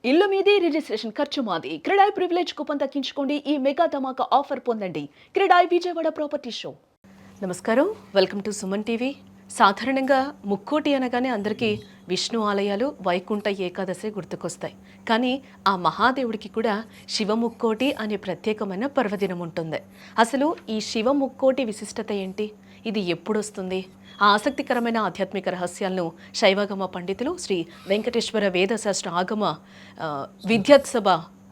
ఇల్లు మీది, రిజిస్ట్రేషన్ ఖర్చు మాది. క్రెడాయ్ ప్రివిలేజ్ కూపన్ తగ్గించుకోండి. ఈ మెగా ధమాకా ఆఫర్ పొందండి. CREDAI Vijayawada property show. నమస్కారం, వెల్కమ్ టు సుమన్ టీవీ. సాధారణంగా ముక్కోటి అనగానే అందరికీ విష్ణు ఆలయాలు, వైకుంఠ ఏకాదశి గుర్తుకొస్తాయి. కానీ ఆ మహాదేవుడికి కూడా శివముక్కోటి అనే ప్రత్యేకమైన పర్వదినం ఉంటుంది. అసలు ఈ శివముక్కోటి విశిష్టత ఏంటి? ఇది ఎప్పుడొస్తుంది? ఆ ఆసక్తికరమైన ఆధ్యాత్మిక రహస్యాలను శైవాగమ పండితులు శ్రీ వెంకటేశ్వర వేదశాస్త్ర ఆగమ విద్యాత్సభ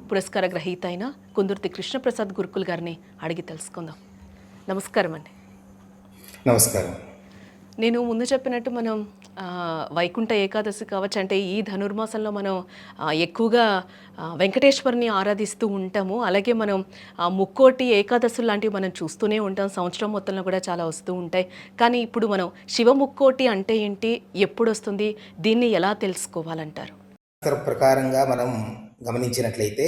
పురస్కార గ్రహీత అయిన కుందుర్తి కృష్ణప్రసాద్ గురుకుల్ గారిని అడిగి తెలుసుకుందాం. నమస్కారం అండి. నమస్కారం. నేను ముందు చెప్పినట్టు మనం వైకుంఠ ఏకాదశి కావచ్చు, అంటే ఈ ధనుర్మాసంలో మనం ఎక్కువగా వెంకటేశ్వరుని ఆరాధిస్తూ ఉంటాము. అలాగే మనం ముక్కోటి ఏకాదశులు లాంటివి మనం చూస్తూనే ఉంటాం, సంవత్సరం మొత్తంలో కూడా చాలా వస్తూ ఉంటాయి. కానీ ఇప్పుడు మనం శివ ముక్కోటి అంటే ఏంటి, ఎప్పుడు వస్తుంది, దీన్ని ఎలా తెలుసుకోవాలంటారు? ప్రకారంగా మనం గమనించినట్లయితే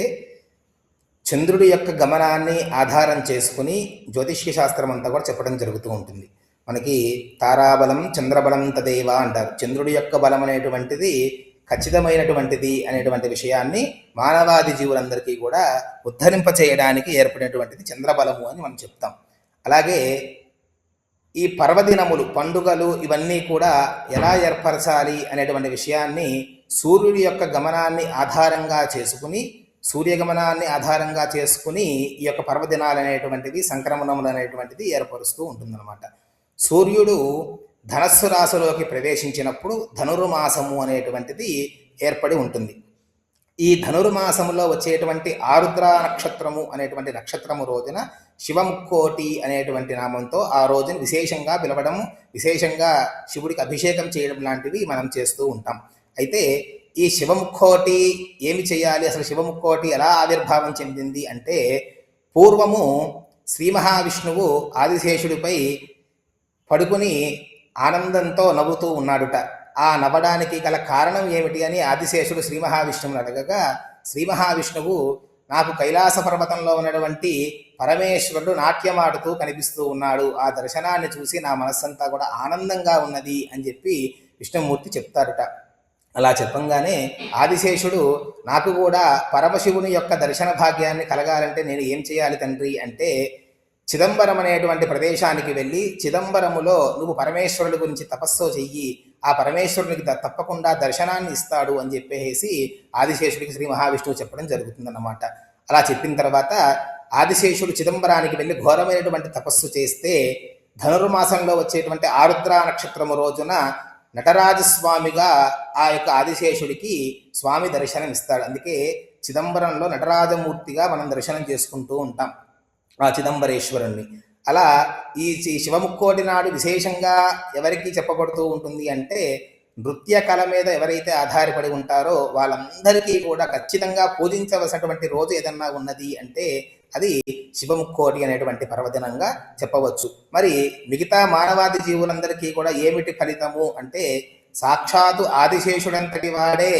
చంద్రుడి యొక్క గమనాన్ని ఆధారం చేసుకుని జ్యోతిష్య శాస్త్రం అంతా కూడా చెప్పడం జరుగుతూ ఉంటుంది. మనకి తారాబలం చంద్రబలం తదేవ అంటారు. చంద్రుడి యొక్క బలం అనేటువంటిది ఖచ్చితమైనటువంటిది అనేటువంటి విషయాన్ని మానవాది జీవులందరికీ కూడా ఉద్ధరింప చేయడానికి ఏర్పడినటువంటిది చంద్రబలము అని మనం చెప్తాం. అలాగే ఈ పర్వదినములు, పండుగలు ఇవన్నీ కూడా ఎలా ఏర్పరచాలి అనేటువంటి విషయాన్ని సూర్యుడి యొక్క గమనాన్ని ఆధారంగా చేసుకుని, సూర్యగమనాన్ని ఆధారంగా చేసుకుని ఈ యొక్క పర్వదినాలు అనేటువంటివి, సంక్రమణములు అనేటువంటిది ఏర్పరుస్తూ ఉంటుందన్నమాట. సూర్యుడు ధనస్సు రాశిలోకి ప్రవేశించినప్పుడు ధనుర్మాసము అనేటువంటిది ఏర్పడి ఉంటుంది. ఈ ధనుర్మాసములో వచ్చేటువంటి ఆరుద్ర నక్షత్రము అనేటువంటి నక్షత్రము రోజున శివముక్కోటి అనేటువంటి నామంతో ఆ రోజున విశేషంగా పిలవడం, విశేషంగా శివుడికి అభిషేకం చేయడం లాంటివి మనం చేస్తూ ఉంటాం. అయితే ఈ శివముక్కోటి ఏమి చేయాలి, అసలు శివముక్కోటి ఎలా ఆవిర్భావం చెందింది అంటే, పూర్వము శ్రీ మహావిష్ణువు ఆదిశేషుడిపై పడుకుని ఆనందంతో నవ్వుతూ ఉన్నాడుట. ఆ నవ్వడానికి గల కారణం ఏమిటి అని ఆదిశేషుడు శ్రీ మహావిష్ణువుని అడగగా, శ్రీ మహావిష్ణువు నాకు కైలాస పర్వతంలో ఉన్నటువంటి పరమేశ్వరుడు నాట్యమాడుతూ కనిపిస్తూ ఉన్నాడు, ఆ దర్శనాన్ని చూసి నా మనస్సంతా కూడా ఆనందంగా ఉన్నది అని చెప్పి విష్ణుమూర్తి చెప్తారుట. అలా చెప్పంగానే ఆదిశేషుడు, నాకు కూడా పరమశివుని యొక్క దర్శన భాగ్యాన్ని కలగాలంటే నేను ఏం చేయాలి తండ్రి అంటే, చిదంబరం అనేటువంటి ప్రదేశానికి వెళ్ళి చిదంబరములో నువ్వు పరమేశ్వరుడి గురించి తపస్సు చెయ్యి, ఆ పరమేశ్వరునికి తప్పకుండా దర్శనాన్ని ఇస్తాడు అని చెప్పేసి ఆదిశేషుడికి శ్రీ మహావిష్ణువు చెప్పడం జరుగుతుందన్నమాట. అలా చెప్పిన తర్వాత ఆదిశేషుడు చిదంబరానికి వెళ్ళి ఘోరమైనటువంటి తపస్సు చేస్తే, ధనుర్మాసంలో వచ్చేటువంటి ఆరుద్ర నక్షత్రము రోజున నటరాజస్వామిగా ఆ యొక్క ఆదిశేషుడికి స్వామి దర్శనం ఇస్తాడు. అందుకే చిదంబరంలో నటరాజమూర్తిగా మనం దర్శనం చేసుకుంటూ ఉంటాం ఆ చిదంబరేశ్వరుణ్ణి. అలా ఈ శివముక్కోటి నాడు విశేషంగా ఎవరికి చెప్పబడుతూ ఉంటుంది అంటే, నృత్య కళ మీద ఎవరైతే ఆధారపడి ఉంటారో వాళ్ళందరికీ కూడా ఖచ్చితంగా పూజించవలసినటువంటి రోజు ఏదన్నా ఉన్నది అంటే అది శివముక్కోటి అనేటువంటి పర్వదినంగా చెప్పవచ్చు. మరి మిగతా మానవాది జీవులందరికీ కూడా ఏమిటి ఫలితము అంటే, సాక్షాత్తు ఆదిశేషుడంతటి వాడే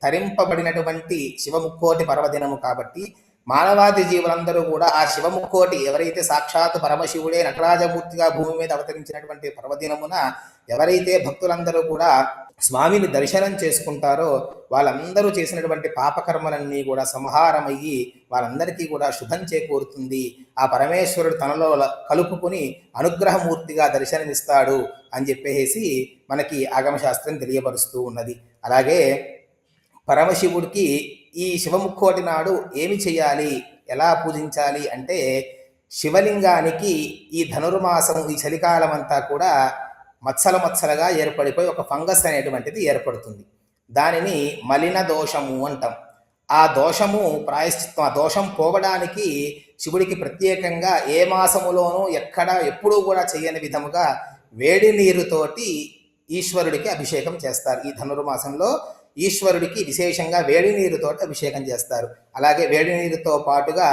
తరింపబడినటువంటి శివముక్కోటి పర్వదినము కాబట్టి మానవాది జీవులందరూ కూడా ఆ శివముక్కోటి, ఎవరైతే సాక్షాత్తు పరమశివుడే నటరాజమూర్తిగా భూమి మీద అవతరించినటువంటి పర్వదినమున ఎవరైతే భక్తులందరూ కూడా స్వామిని దర్శనం చేసుకుంటారో వాళ్ళందరూ చేసినటువంటి పాపకర్మలన్నీ కూడా సంహారమయ్యి వాళ్ళందరికీ కూడా శుభం చేకూరుతుంది. ఆ పరమేశ్వరుడు తనలో కలుపుకుని అనుగ్రహమూర్తిగా దర్శనమిస్తాడు అని చెప్పేసి మనకి ఆగమశాస్త్రం తెలియపరుస్తూ ఉన్నది. అలాగే పరమశివుడికి ఈ శివముక్కోటి నాడు ఏమి చేయాలి, ఎలా పూజించాలి అంటే, శివలింగానికి ఈ ధనుర్మాసం, ఈ చలికాలం అంతా కూడా మత్సలుగా ఏర్పడిపోయి ఒక ఫంగస్ అనేటువంటిది ఏర్పడుతుంది. దానిని మలిన దోషము అంటాం. ఆ దోషము ప్రాయశ్చిత్తం, ఆ దోషం పోవడానికి శివుడికి ప్రత్యేకంగా ఏ మాసములోనూ ఎప్పుడూ కూడా చేయని విధముగా వేడి నీరుతోటి ఈశ్వరుడికి అభిషేకం చేస్తారు. ఈ ధనుర్మాసంలో ఈశ్వరుడికి విశేషంగా వేడి నీరుతో అభిషేకం చేస్తారు. అలాగే వేడి నీరుతో పాటుగా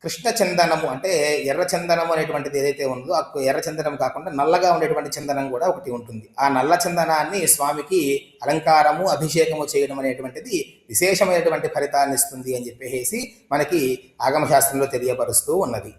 కృష్ణ చందనము అంటే ఎర్ర చందనము అనేటువంటిది ఏదైతే ఉందో, ఆ ఎర్ర చందనం కాకుండా నల్లగా ఉండేటువంటి చందనం కూడా ఒకటి ఉంటుంది. ఆ నల్ల చందనాన్ని స్వామికి అలంకారము, అభిషేకము చేయడం అనేటువంటిది విశేషమైనటువంటి ఫలితాన్ని ఇస్తుంది అని చెప్పేసి మనకి ఆగమశాస్త్రంలో తెలియపరుస్తూ ఉన్నది.